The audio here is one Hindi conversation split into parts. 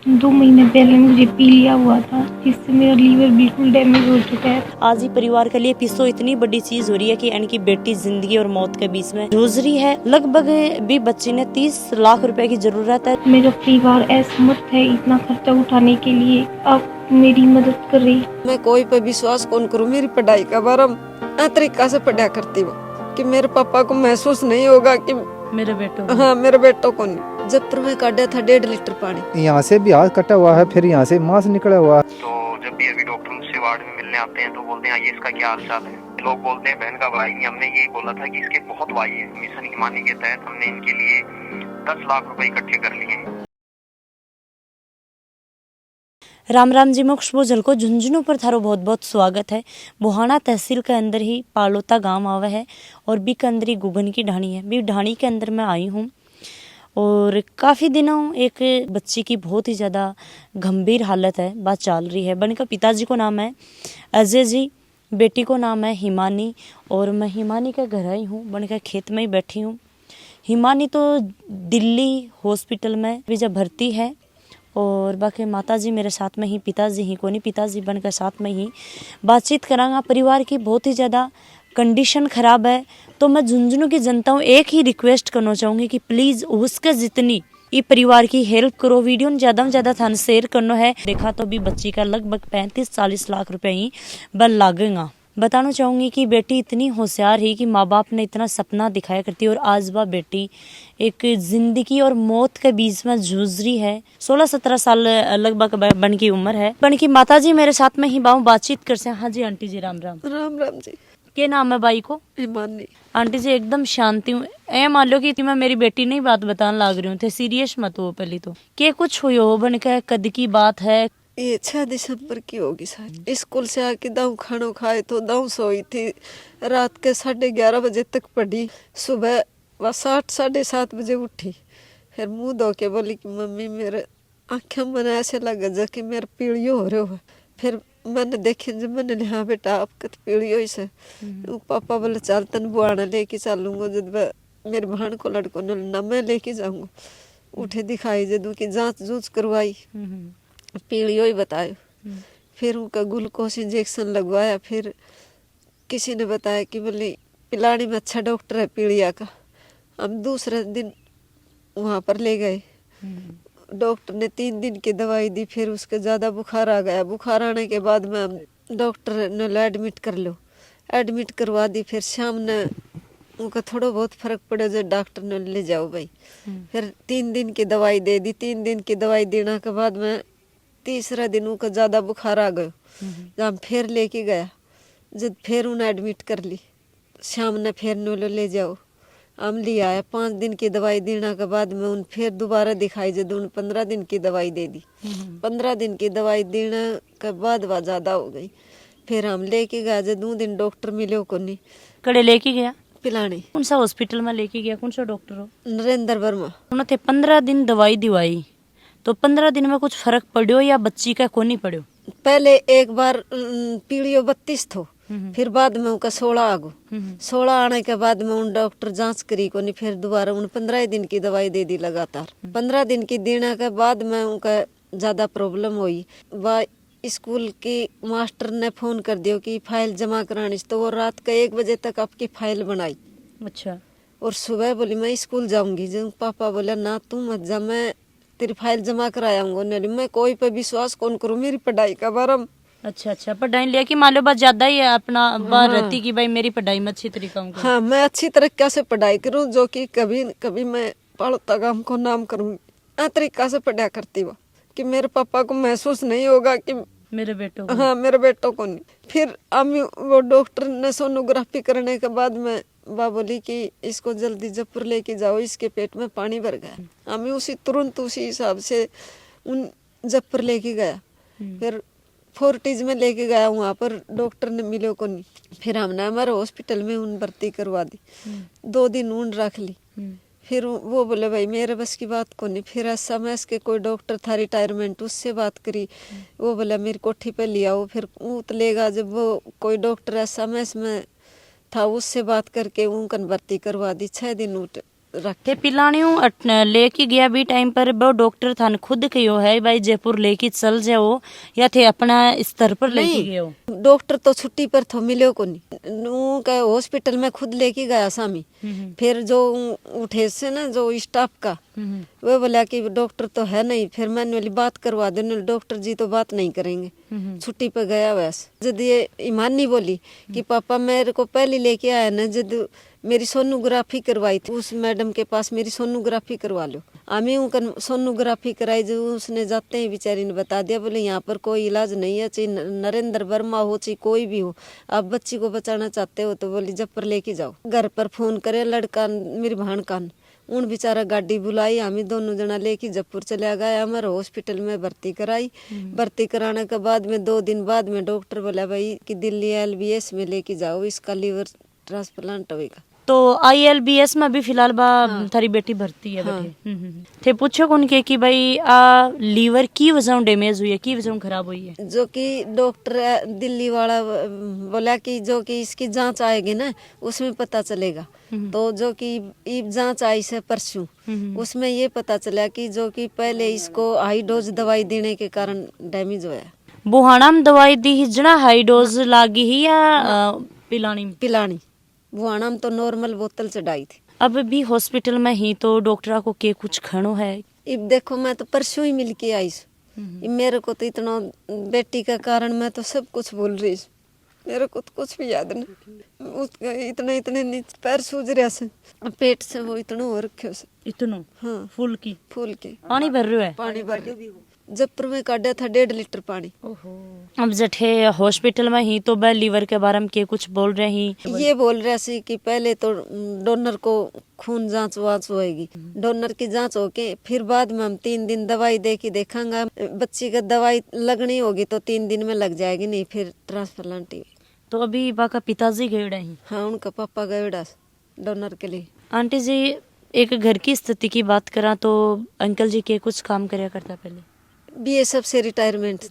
2 महीने पहले मुझे पीलिया हुआ था, जिससे मेरा लीवर बिल्कुल डैमेज हो चुका है। आज ही परिवार के लिए पिसो इतनी बड़ी चीज हो रही है कि इनकी बेटी जिंदगी और मौत के बीच में जूझ रही है। लगभग भी बच्ची ने 30 लाख रुपए की जरूरत है। मेरा परिवार असमर्थ है इतना खर्चा उठाने के लिए। आप मेरी मदद कर रही। मैं कोई पे विश्वास कौन करूँ। मेरी पढ़ाई का बार तरीका से पढ़ा करती हूँ कि मेरे पापा को महसूस नहीं होगा कि मेरे बेटो हाँ मेरे बेटों को नहीं। जब पर मैं काटा था 1.5 लीटर पानी। यहाँ से भी हाथ कटा हुआ है, फिर यहाँ से मांस निकला हुआ है। तो जब भी अभी डॉक्टर मुझसे वार्ड में मिलने आते हैं तो बोलते हैं ये इसका क्या हाल चाल है। लोग बोलते हैं बहन का भाई नहीं। हमने यही बोला था कि इसके बहुत भाई है। मिशन हिमानी के तहत हमने इनके लिए 10 लाख रुपए इकट्ठे कर लिए हैं। राम राम जी। मोक्ष भोजल को झुंझुनू पर थारो बहुत बहुत स्वागत है। बुहाना तहसील के अंदर ही पालोता गांव आवा है और बी के अंदर ही गुगन की ढाणी है। बी ढाणी के अंदर मैं आई हूँ और काफ़ी दिनों एक बच्ची की बहुत ही ज़्यादा गंभीर हालत है, बात चल रही है। बन का पिताजी को नाम है अजय जी, बेटी को नाम है हिमानी और मैं हिमानी के घर आई हूँ। बन का खेत में ही बैठी हूँ। हिमानी तो दिल्ली हॉस्पिटल में भी जब भर्ती है और बाकी माताजी मेरे साथ में ही, पिताजी ही को नहीं, पिताजी बनकर साथ में ही बातचीत करांगा। परिवार की बहुत ही ज़्यादा कंडीशन ख़राब है। तो मैं झुंझुनू की जनता हूँ एक ही रिक्वेस्ट करना चाहूँगी कि प्लीज़ उसके जितनी ये परिवार की हेल्प करो। वीडियो में ज़्यादा थान शेयर करना है। देखा तो भी बच्ची का लगभग 35-40 लाख रुपए ही बल लागेगा। बताना चाहूँगी कि बेटी इतनी होशियार है कि माँ बाप ने इतना सपना दिखाया करती है और आज वह बेटी एक जिंदगी और मौत के बीच में जूझ रही है। 16-17 साल लगभग बन की उम्र है। बन की माता जी मेरे साथ में ही बातचीत कर से। हाँ जी आंटी जी, राम राम। राम राम जी। क्या नाम है बाई को? हिमानी। आंटी जी एकदम शांति हूँ। ए मान लो कि मैं मेरी बेटी नहीं बात बताने लग रही हूँ थे, सीरियस मत हो। पहले तो क्या कुछ हुई हो बन के कद की बात है? ये 6 दिसंबर की होगी शायद। स्कूल से आके दाऊ खाना खाए तो दाऊ सोई थी। रात के 11:30 बजे तक पढ़ी। सुबह वह 7-7:30 बजे उठी। फिर मुंह धो के बोली कि मम्मी मेरे आँखें मन ऐसे लगा जा कि मेरे पीड़ियो हो रहे हो। फिर मैंने देखे जब मैंने लिया बेटा आपका तो पीड़ियो ही से। पापा बोले चल तन बुआना लेके चलूंगा। जब मेरी बहन को लड़को न मैं लेके जाऊंगा। उठे दिखाई जदू की जांच जूच करवाई, पीड़ियो ही बतायो। फिर उनका ग्लूकोज इंजेक्शन लगवाया। फिर किसी ने बताया कि बोले पिलानी में अच्छा डॉक्टर है पीड़िया का। हम दूसरे दिन वहाँ पर ले गए। डॉक्टर ने 3 दिन की दवाई दी। फिर उसके ज़्यादा बुखार आ गया। बुखार आने के बाद में हम डॉक्टर ने एडमिट कर लो। एडमिट करवा दी। फिर शाम ने उनका थोड़ा बहुत फर्क पड़ा जो डॉक्टर ने ले जाओ भाई। फिर 3 दिन की दवाई दे दी। 3 दिन की दवाई देने के बाद में तीसरा दिन उनका ज़्यादा बुखार आ गया। जब हम फिर लेके गया, जब फिर उन्हें एडमिट कर ली। शाम ने फिर नोलो ले जाओ, हम ले आया। 5 दिन की दवाई देने के बाद में उन फिर दोबारा दिखाई जब उन 15 दिन की दवाई दे दी। 15 दिन की दवाई देने के बाद वह ज़्यादा हो गई। फिर हम लेके गए। जब 2 दिन डॉक्टर मिले को नहीं। कड़े लेके गया पिलाने। कौन सा हॉस्पिटल में लेके गया? कौन सा डॉक्टर हो? नरेंद्र वर्मा। उन्होंने 15 दिन दवाई दिवाई तो 15 दिन में कुछ फर्क पड़ो या बच्ची का को नहीं पड़ो? पहले एक बार पीड़ियो 32 थो। फिर बाद में उनका 16 आगो। 16 आने के बाद में उन डॉक्टर जांच करी को नहीं। फिर दोबारा उन 15 दिन की दवाई दे दी लगातार। 15 दिन की देने के बाद में उनका ज्यादा प्रॉब्लम हुई। वह स्कूल की मास्टर ने फोन कर दियो कि फाइल जमा करानी। तो वो रात का 1 बजे तक आपकी फाइल बनाई। अच्छा। और सुबह बोली मैं स्कूल जाऊंगी। जब पापा बोला ना तू मत जा, मैं तेरी फाइल जमा कराऊंगा। नहीं मैं कोई पे विश्वास कौन करूँ। मेरी पढ़ाई का बारम। अच्छा पढ़ाई लिया कि मान लो बस ज्यादा ही अपना बात रहती कि भाई मेरी पढ़ाई में अच्छी तरीका हूँ। हाँ मैं अच्छी तरीका से पढ़ाई करूँ जो कि कभी कभी मैं पालोता गांव को नाम करूँ। तरीका से पढ़ा करती हूँ कि मेरे पापा को महसूस नहीं होगा कि मेरे बेटों हाँ मेरे बेटों को नहीं। फिर हम वो डॉक्टर ने सोनोग्राफी करने के बाद में वह बोली कि इसको जल्दी जयपुर लेके जाओ, इसके पेट में पानी भर गया। हमें उसी तुरंत उसी हिसाब से उन जयपुर लेके गया। फिर फोर्टिज में लेके गया। वहाँ पर डॉक्टर ने मिले को नहीं। फिर हमने हमारे हॉस्पिटल में उन भर्ती करवा दी। 2 दिन ऊन रख ली। फिर वो बोले भाई मेरे बस की बात को नहीं। फिर SMS के कोई डॉक्टर था रिटायरमेंट, उससे बात करी। वो बोला मेरी कोठी पे ले आओ। फिर उतलेगा जब वो कोई डॉक्टर SMS में था उससे बात करके उनका भर्ती करवा दी। 6 दिन रख ते पिलानियों लेके गया भी टाइम पर वो डॉक्टर थान खुद कहो है भाई जयपुर लेके चल जाओ या थे अपना स्तर पर लेके गए हो? डॉक्टर तो छुट्टी पर थो मिलो को नहीं का हॉस्पिटल में खुद लेके गया सामी। फिर जो उठे से ना जो स्टाफ का वो बोला कि डॉक्टर तो है नहीं, फिर मैंने बात करवा दे, डॉक्टर जी तो बात नहीं करेंगे, छुट्टी पे गया वैसे। जब ये ईमान नहीं बोली कि पापा मेरे को पहले लेके आया ना, जब मेरी सोनोग्राफी करवाई थी उस मैडम के पास मेरी सोनोग्राफी करवा लो, हमें उनका सोनोग्राफी कराई, जो उसने जाते ही बेचारी ने बता दिया बोले यहाँ पर कोई इलाज नहीं है, चाहे नरेंद्र वर्मा हो चाहे कोई भी हो, आप बच्ची को बचाना चाहते हो तो बोली जब पर लेके जाओ। घर पर फोन करे लड़का मेरी भाण का, उन बेचारा गाड़ी बुलाई, हमें दोनों जना लेके जयपुर चला गया, हमारे हॉस्पिटल में भर्ती कराई। भर्ती कराने के बाद में 2 दिन बाद में डॉक्टर बोला भाई कि दिल्ली LBS में लेके जाओ, इसका लीवर ट्रांसप्लांट होगा। तो ILBS में भी फिलहाल थारी बेटी भर्ती है। हाँ। थे पूछो कौन के कि भाई लीवर की वजह डैमेज हुई है, की वजह खराब हुई है? जो कि डॉक्टर दिल्ली वाला बोला कि जो कि इसकी जांच आएगी ना उसमें पता चलेगा। तो जो कि जांच आई से परसों, उसमें ये पता चला कि जो कि पहले इसको हाई डोज दवाई देने के कारण डैमेज हुआ। बुहाना में दवाई दी हिजना हाई डोज लागी ही या पिलानी? बुहाना में तो नॉर्मल बोतल चढ़ाई थी। अब भी हॉस्पिटल में ही तो डॉक्टरा को के कुछ खड़ो है? अब देखो मैं तो परसों ही मिल के आई, मेरे को तो इतना बेटी का कारण मैं तो सब कुछ भूल रही, मेरे को तो कुछ भी याद नहीं। उसका इतने नीचे पैर सूज रहा से, पेट से वो इतना हो रखे से, इतनो? हाँ फूल के पानी भर रहे है? पानी भर जयपुर में काटा था 1.5 लीटर पानी। अब जठे हॉस्पिटल में ही तो वह लीवर के बारे में के कुछ बोल रहे हैं? ये बोल रहे सी कि पहले तो डोनर को खून जांच वाच होएगी, डोनर की जांच होके फिर बाद में हम 3 दिन दवाई दे के देखेंगे, बच्ची का दवाई लगनी होगी तो 3 दिन में लग जाएगी, नहीं फिर ट्रांसप्लांट ही। तो अभी बाका पिताजी गए हैं? हाँ उनका पापा गए डोनर के लिए। आंटी जी एक घर की स्थिति की बात करा तो अंकल जी के कुछ काम करया करता पहले? BSF से रिटायरमेंट।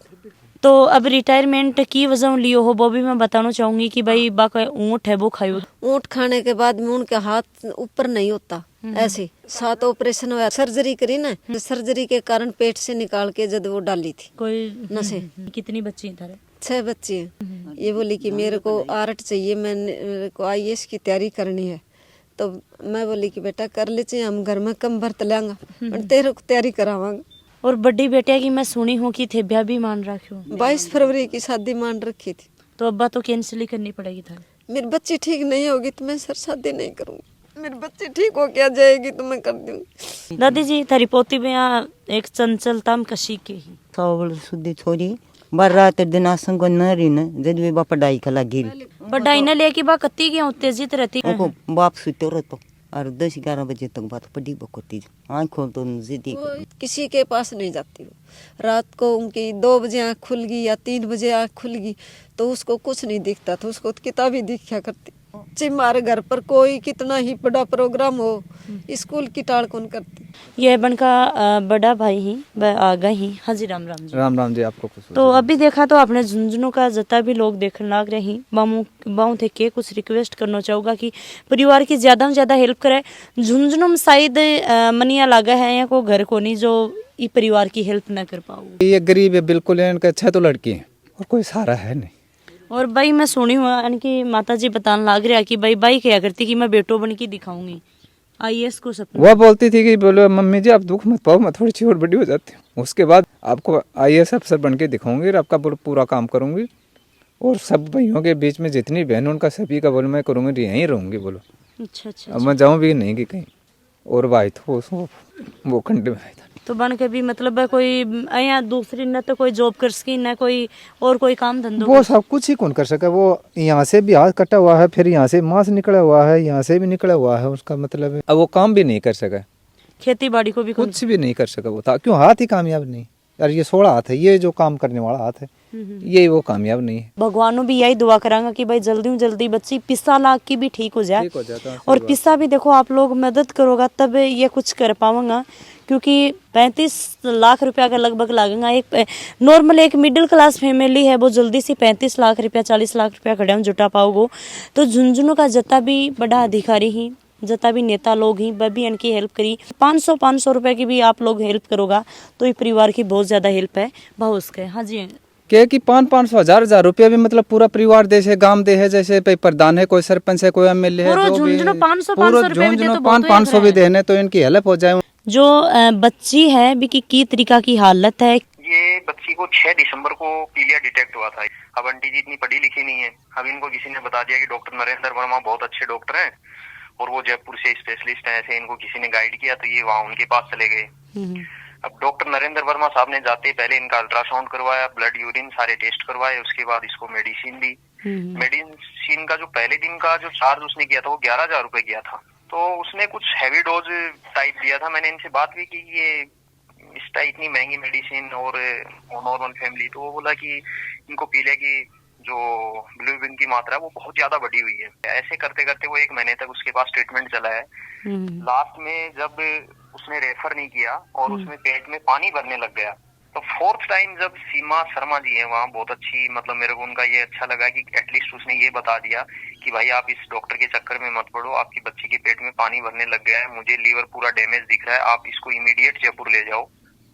तो अब रिटायरमेंट की वजह लियो हो वो भी मैं बताना चाहूंगी कि भाई बाका ऊँट है वो खायो। ऊँट खाने के बाद में उनका हाथ ऊपर नहीं होता, ऐसे 7 ऑपरेशन हुआ, सर्जरी करी ना, सर्जरी के कारण पेट से निकाल के जब वो डाली थी कोई नशे। कितनी बच्ची है थारे? 6 बच्चे हैं। ये बोली कि मेरे को आर्ट चाहिए, मेरे को IAS की तैयारी करनी है, तो मैं बोली कि बेटा कर ले, चाहिए हम घर में कम भरत लेंगे, तेरे को तैयारी करावांगे। और बड़ी बेटिया की मैं सुनी हूँ कि थे ब्याह भी मान रखी हूँ, 22 फरवरी की शादी मान रखी थी। तो अब्बा तो कैंसिल ही करनी पड़ेगी था? मेरी बच्ची ठीक नहीं होगी तो मैं सर शादी नहीं करूंगी, मेरी बच्ची ठीक हो क्या जाएगी तो मैं कर दूंगी। दादी जी थारी पोती में एक चंचलता में कशी के ही सावल सुधी छोरी बार रात दिन आसन को न रही न जद वे बाप पढ़ाई का लगी पढ़ाई न लेके बा कत्ती के उत्तेजित रहती उनको बाप सुते रहतो और 10-11 बजे तक बात पढ़ी बकोती आँख खोल तो जिदी किसी के पास नहीं जाती वो। रात को उनकी 2 बजे आँख खुल गई या 3 बजे आँख खुल गई तो उसको कुछ नहीं दिखता था, उसको किताब ही दिखा करती। हमारे घर पर कोई कितना ही बड़ा प्रोग्राम हो स्कूल की टाड़ कौन करती। ये बनका बड़ा भाई ही आ गए ही। हाँ जी राम राम जी। राम राम जी आपको कुछ। तो अभी देखा तो आपने झुंझुनू का जता भी लोग देखने लग रहे हैं, बामू थे के कुछ रिक्वेस्ट करना चाहूँगा कि परिवार की ज्यादा से ज्यादा हेल्प करे। झुंझुनू में शायद मनिया लगा है या को घर को नहीं जो ये परिवार की हेल्प ना कर पाओ। ये गरीब है बिल्कुल, इनका 6 तो लड़की है और कोई सहारा है नहीं। और भाई मैं सुनी हूँ इनकी माता जी बताने लग रहा कि भाई क्या करती कि मैं बेटो बन के दिखाऊंगी IAS को सपना। वो बोलती थी कि बोलो मम्मी जी आप दुख मत पाओ, मैं थोड़ी सी और बड़ी हो जाती हूँ, उसके बाद आपको IAS अफसर बन के दिखाऊंगी और आपका पूरा काम करूंगी और सब भाइयों के बीच में जितनी बहन उनका सभी का बोलो मैं करूँगी, यहीं रहूंगी बोलो। अच्छा। अब मैं जाऊँ भी नहीं कि कहीं। और भाई तो वो खंडे में था तो बन के भी मतलब है कोई यहाँ दूसरी न तो कोई जॉब कर सकी न कोई और कोई काम धंधो, वो सब कुछ ही कौन कर सका। वो यहाँ से भी हाथ कटा हुआ है, फिर यहाँ से मांस निकला हुआ है, यहाँ से भी निकला हुआ है, उसका मतलब है अब वो काम भी नहीं कर सका, खेती बाड़ी को भी कुछ भी नहीं कर सका वो था। क्यों हाथ ही कामयाब नहीं। यार ये 16 हाथ है, ये जो काम करने वाला हाथ है ये वो कामयाब नहीं है। भगवानों भी यही दुआ करांगा कि भाई जल्दी बच्ची पिस्सा लाख की भी ठीक हो जाए और पिस्सा भी देखो आप लोग मदद करोगा तब ये कुछ कर पाऊंगा, क्योंकि 35 लाख रुपया का लगभग लगेगा। एक नॉर्मल एक मिडिल क्लास फैमिली है वो जल्दी से 35 लाख रुपया 40 लाख रुपया खड़े जुटा पाओगे। तो झुंझुनू का जता भी बड़ा अधिकारी ही जता भी नेता लोग ही वह भी इनकी हेल्प करी। 500 रुपए की भी आप लोग हेल्प करोगा तो ये परिवार की बहुत ज्यादा हेल्प है भाव उसके। हाँ जी, क्या कि 500-500 रुपया भी मतलब पूरा परिवार दे है, गांव दे है, जैसे प्रधान है, कोई सरपंच है, कोई एमएलए है, पूरा जो भी झुंझुनू 500 पूरा रुपए भी दे तो बहुत 500 भी देने तो इनकी हेल्प हो जाए। जो बच्ची है भी की तरीका की हालत है। ये बच्ची को 6 दिसंबर को पीलिया डिटेक्ट हुआ था। अब आंटी जी इतनी पढ़ी लिखी नहीं है। अब इनको किसी ने बता दिया कि डॉक्टर नरेंद्र वर्मा बहुत अच्छे डॉक्टर हैं और वो जयपुर से स्पेशलिस्ट हैं, ऐसे इनको किसी ने गाइड किया तो ये वहाँ उनके पास चले गए। अब डॉक्टर नरेंद्र वर्मा साहब ने जाते पहले इनका अल्ट्रासाउंड करवाया, ब्लड यूरिन सारे टेस्ट करवाए, उसके बाद इसको मेडिसिन दी। मेडिसिन का जो पहले दिन का जो चार्ज उसने किया था वो 11,000 रुपए किया था। तो उसने कुछ हैवी डोज टाइप दिया था। मैंने इनसे बात भी की कि ये इस टाइप इतनी महंगी मेडिसिन और नॉर्मल फैमिली, तो वो बोला कि इनको पीले की जो बिलिरुबिन की मात्रा है वो बहुत ज्यादा बढ़ी हुई है। ऐसे करते करते वो 1 महीने तक उसके पास ट्रीटमेंट चला है। लास्ट में जब उसने रेफर नहीं किया और उसमें पेट में पानी भरने लग गया, तो 4th टाइम जब सीमा शर्मा जी है वहाँ, बहुत अच्छी, मतलब मेरे को उनका ये अच्छा लगा कि एटलीस्ट उसने ये बता दिया कि भाई आप इस डॉक्टर के चक्कर में मत पड़ो, आपकी बच्ची के पेट में पानी भरने लग गया है, मुझे लीवर पूरा डैमेज दिख रहा है, आप इसको इमीडिएट जयपुर ले जाओ।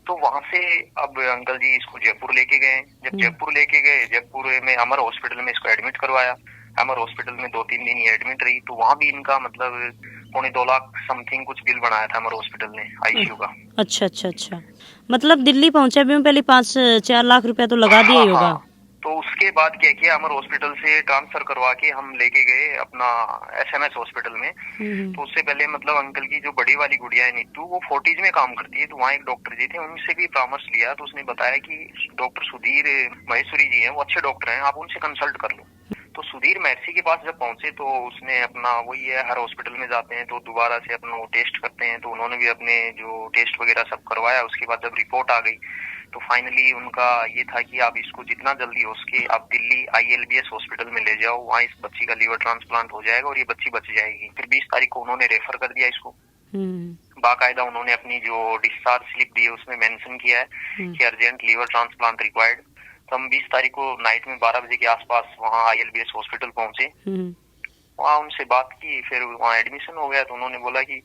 तो वहां से अब अंकल जी इसको जयपुर लेके गए। जब जयपुर लेके गए, जयपुर में अमर हॉस्पिटल में इसको एडमिट करवाया। अमर हॉस्पिटल में 2-3 दिन ये एडमिट रही, तो वहाँ भी इनका मतलब 2.25 लाख समथिंग कुछ बिल बनाया था अमर हॉस्पिटल ने आईसीयू का। अच्छा, मतलब दिल्ली पहुंचे भी पहले 5-4 लाख रुपया तो लगा दिया ही होगा। तो उसके बाद क्या किया, अमर हॉस्पिटल से ट्रांसफर करवा के हम लेके गए अपना एसएमएस हॉस्पिटल में। तो उससे पहले मतलब अंकल की जो बड़ी वाली गुड़िया है नीतू, वो फोर्टीज में काम करती है, तो वहाँ एक डॉक्टर जी थे, उनसे भी परामर्श लिया। तो उसने बताया कि डॉक्टर सुधीर महेश्वरी जी हैं, वो अच्छे डॉक्टर हैं, आप उनसे कंसल्ट कर लो। तो सुधीर महर्षि के पास जब पहुंचे तो उसने अपना, वही है हर हॉस्पिटल में जाते हैं तो दोबारा से अपना वो टेस्ट करते हैं, तो उन्होंने भी अपने जो टेस्ट वगैरह सब करवाया। उसके बाद जब रिपोर्ट आ गई तो फाइनली उनका ये था कि आप इसको जितना जल्दी हो सके आप दिल्ली ILBS हॉस्पिटल में ले जाओ, वहाँ इस बच्ची का लीवर ट्रांसप्लांट हो जाएगा और ये बच्ची बच जाएगी। फिर 20 तारीख को उन्होंने रेफर कर दिया इसको। बाकायदा उन्होंने अपनी जो डिस्चार्ज स्लिप दी है उसमें मेंशन किया है कि अर्जेंट लीवर ट्रांसप्लांट रिक्वायर्ड। तो हम 20 तारीख को नाइट में 12 बजे के आसपास वहाँ ILBS हॉस्पिटल पहुंचे। वहाँ उनसे बात की, फिर वहाँ एडमिशन हो गया। तो उन्होंने बोला कि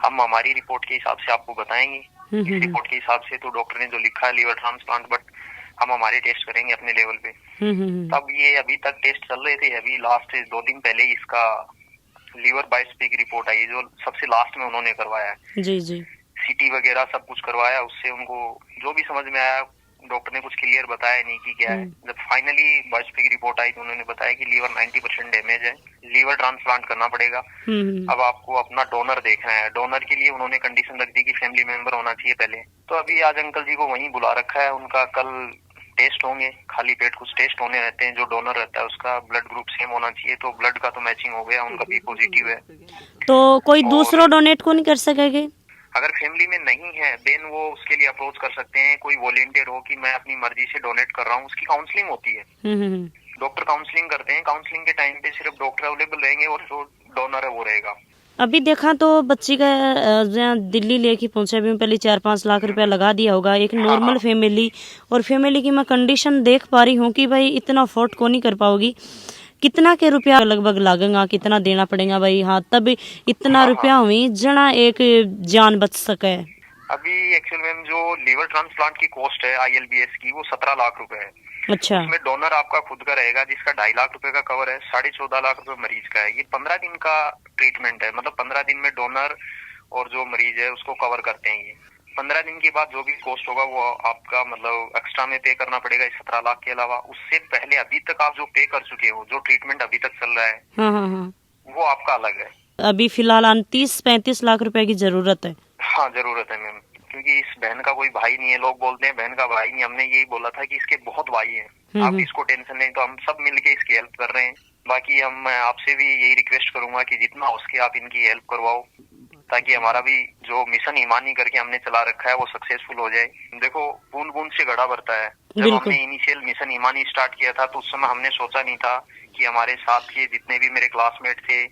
हम हमारी रिपोर्ट के हिसाब से आपको बताएंगे, इस रिपोर्ट के हिसाब से तो डॉक्टर ने जो लिखा है लीवर ट्रांसप्लांट, बट हम हमारे टेस्ट करेंगे अपने लेवल पे। तब ये अभी तक टेस्ट चल रहे थे। अभी लास्ट 2 दिन पहले इसका लीवर बायोप्सी की रिपोर्ट आई, जो सबसे लास्ट में उन्होंने करवाया है। जी CT वगैरह सब कुछ करवाया, उससे उनको जो भी समझ में आया, डॉक्टर ने कुछ क्लियर बताया नहीं कि क्या है। जब फाइनली बायोप्सी की रिपोर्ट आई तो उन्होंने बताया कि लीवर 90% डैमेज है, लीवर ट्रांसप्लांट करना पड़ेगा। अब आपको अपना डोनर देखना है। डोनर के लिए उन्होंने कंडीशन रख दी कि फैमिली मेंबर होना चाहिए पहले। तो अभी आज अंकल जी को वहीं बुला रखा है, उनका कल टेस्ट होंगे, खाली पेट कुछ टेस्ट होने रहते हैं। जो डोनर रहता है उसका ब्लड ग्रुप सेम होना चाहिए, तो ब्लड का तो मैचिंग हो गया, उनका भी पॉजिटिव है। तो कोई दूसरा डोनेट को नहीं कर सकेगा? अगर फैमिली में नहीं है देन वो उसके लिए अप्रोच कर सकते हैं। कोई वॉलंटियर हो कि मैं अपनी मर्जी से डोनेट कर रहा हूँ, उसकी काउंसलिंग होती है। डॉक्टर काउंसलिंग करते हैं, काउंसलिंग के टाइम पे सिर्फ डॉक्टर अवेलेबल रहेंगे और जो डोनर है वो रहेगा। अभी देखा तो बच्ची का दिल्ली लेके पहुंचे भी पहले 4-5 लाख रुपया लगा दिया होगा। एक नॉर्मल फैमिली और फैमिली की मैं कंडीशन देख पा रही हूँ कि भाई इतना अफोर्ड को नहीं कर पाओगी। कितना के रुपया लगभग लागेगा, कितना देना पड़ेगा भाई? हाँ, तब इतना रुपया हुई जना एक जान बच सके। अभी एक्चुअल में जो लीवर ट्रांसप्लांट की कॉस्ट है ILBS की, वो 17 लाख रुपए है। अच्छा। उसमें डोनर आपका खुद का रहेगा जिसका 2.5 लाख रुपए का कवर है, 14.5 लाख रुपए मरीज का है। ये 15 दिन का ट्रीटमेंट है, मतलब 15 दिन में डोनर और जो मरीज है उसको कवर करते हैं। ये 15 दिन के बाद जो भी कॉस्ट होगा वो आपका मतलब एक्स्ट्रा में पे करना पड़ेगा इस 17 लाख के अलावा। उससे पहले अभी तक आप जो पे कर चुके हो, जो ट्रीटमेंट अभी तक चल रहा है, वो आपका अलग है। अभी फिलहाल 30-35 लाख रुपए की जरूरत है। हाँ जरूरत है मैम, क्योंकि इस बहन का कोई भाई नहीं है। लोग बोलते हैं बहन का भाई नहीं, हमने यही बोला था कि इसके बहुत भाई हैं, आप इसको टेंशन नहीं। तो हम सब मिलके इसकी हेल्प कर रहे हैं। बाकी हम आपसे भी यही रिक्वेस्ट करूंगा कि जितना हो सके आप इनकी हेल्प करवाओ, ताकि हमारा भी जो मिशन ईमानी करके हमने चला रखा है वो सक्सेसफुल हो जाए। देखो बूंद बूंद से घड़ा भरता है। जब हमने इनिशियल मिशन ईमानी स्टार्ट किया था तो उस समय हमने सोचा नहीं था कि हमारे साथ के जितने भी मेरे क्लासमेट थे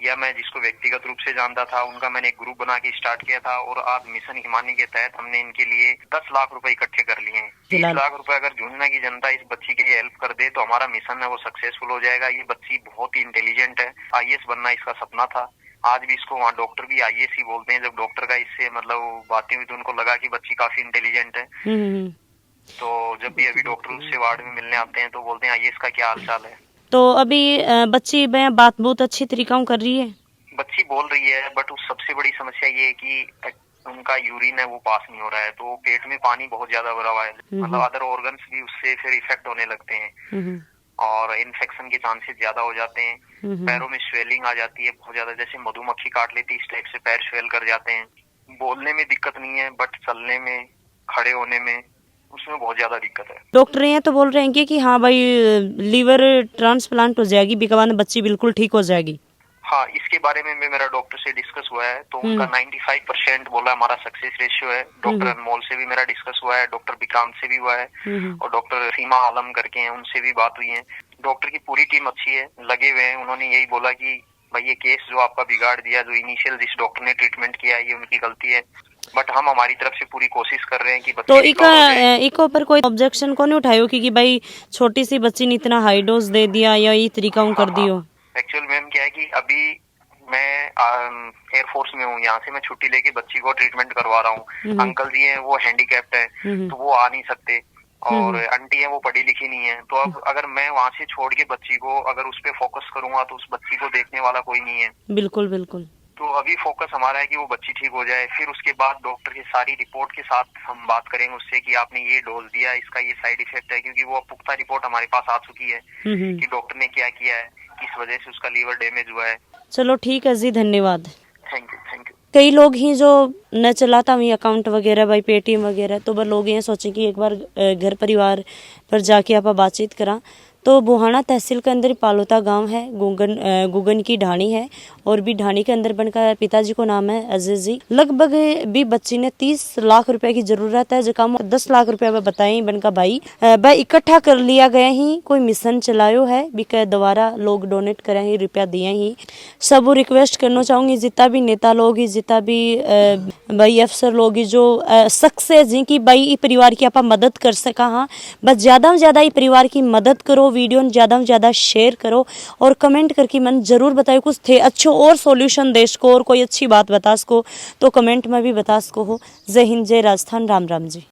या मैं जिसको व्यक्तिगत रूप से जानता था, उनका मैंने एक ग्रुप बना के स्टार्ट किया था। और आज मिशन हिमानी के तहत हमने इनके लिए 10 लाख रुपए इकट्ठे कर लिए हैं। 30 लाख रुपए अगर झुंझुनू की जनता इस बच्ची के लिए हेल्प कर दे तो हमारा मिशन है वो सक्सेसफुल हो जाएगा। ये बच्ची बहुत ही इंटेलिजेंट है, IAS बनना इसका सपना था। आज भी इसको वहाँ डॉक्टर भी आईएएस ही बोलते हैं। जब डॉक्टर का इससे मतलब बातें हुई तो उनको लगा कि बच्ची काफी इंटेलिजेंट है। तो जब भी अभी डॉक्टर उससे वार्ड में मिलने आते हैं तो बोलते हैं आइए इसका क्या हाल चाल है। तो अभी बच्ची बात बहुत अच्छी तरीका कर रही है, बच्ची बोल रही है, बट उस सबसे बड़ी समस्या ये है कि उनका यूरिन है वो पास नहीं हो रहा है, तो पेट में पानी बहुत ज्यादा भरा हुआ है। मतलब अदर ऑर्गन्स भी उससे फिर इफेक्ट होने लगते हैं और इन्फेक्शन के चांसेस ज्यादा हो जाते हैं। पैरों में स्वेलिंग आ जाती है बहुत ज्यादा, जैसे मधुमक्खी काट लेती है इस टाइप से पैर स्वेल कर जाते हैं। बोलने में दिक्कत नहीं है, बट चलने में, खड़े होने में, उसमें बहुत ज्यादा दिक्कत है। डॉक्टर ये तो बोल रहे हैं कि हाँ भाई लीवर ट्रांसप्लांट हो जाएगी, बिकवान बच्ची बिल्कुल ठीक हो जाएगी। हाँ, इसके बारे में मेरा डॉक्टर से डिस्कस हुआ है तो उनका 95% बोला हमारा सक्सेस रेशियो है। डॉक्टर अनमोल से भी मेरा डिस्कस हुआ है, डॉक्टर विक्रांत से भी हुआ है और डॉक्टर सीमा आलम करके हैं उनसे भी बात हुई है। डॉक्टर की पूरी टीम अच्छी है, लगे हुए हैं। उन्होंने यही बोला कि भाई ये केस जो आपका बिगाड़ दिया, जो इनिशियल जिस डॉक्टर ने ट्रीटमेंट किया है, ये उनकी गलती है, बट हम हमारी तरफ से पूरी कोशिश कर रहे हैं कि तो इको पर कोई ऑब्जेक्शन को नहीं उठायो कि भाई छोटी सी बच्ची ने इतना हाई डोज दे दिया या ये तरीका कर दियो? एक्चुअल मैम क्या है कि अभी मैं एयरफोर्स में हूँ, यहाँ से मैं छुट्टी लेके बच्ची को ट्रीटमेंट करवा रहा हूँ। अंकल जी हैं वो हैंडीकैप्ड है तो वो आ नहीं सकते और आंटी है वो पढ़ी लिखी नहीं है। तो अब अगर मैं वहाँ से छोड़ के बच्ची को अगर उस पर फोकस करूंगा तो उस बच्ची को देखने वाला कोई नहीं है। बिल्कुल बिल्कुल। तो अभी फोकस हमारा है कि वो बच्ची ठीक हो जाए, फिर उसके बाद डॉक्टर की सारी रिपोर्ट के साथ हम बात करेंगे उससे कि आपने ये डोज दिया, इसका ये साइड इफेक्ट है, क्योंकि वो पुख्ता रिपोर्ट हमारे पास आ चुकी है कि डॉक्टर ने क्या किया है, किस वजह से उसका लीवर डैमेज हुआ है। चलो ठीक है जी, धन्यवाद। Thank you thank you. कई लोग ही जो न चलाता हुई अकाउंट वगैरह भाई पेटीएम वगैरह, तो वह लोग ये सोचें कि एक बार घर परिवार पर जाके आप बातचीत करा। तो बुहाना तहसील के अंदर पालोता गांव है, गुगन की ढाणी है और भी ढाणी के अंदर बनकर पिताजी को नाम है अजीज जी। लगभग भी बच्ची ने 30 लाख रुपए की जरूरत है, जो काम 10 लाख रुपया में बताए बनका भाई इकट्ठा कर लिया गया ही कोई मिशन चलायो है बिका दोबारा लोग डोनेट करे ही रुपया दिए ही। सब रिक्वेस्ट करना चाहूंगी जितना भी नेता लोग ही, जितना भी भाई अफसर लोग ही जो सक्सेस जी की भाई परिवार की आप मदद कर सका, हाँ बस ज्यादा से ज्यादा परिवार की मदद करो, वीडियो ज्यादा से ज्यादा शेयर करो और कमेंट करके मन जरूर बताओ कुछ थे अच्छे और सॉल्यूशन देश को और कोई अच्छी बात बता सको तो कमेंट में भी बता सको हो। जय हिंद, जय राजस्थान, राम राम जी।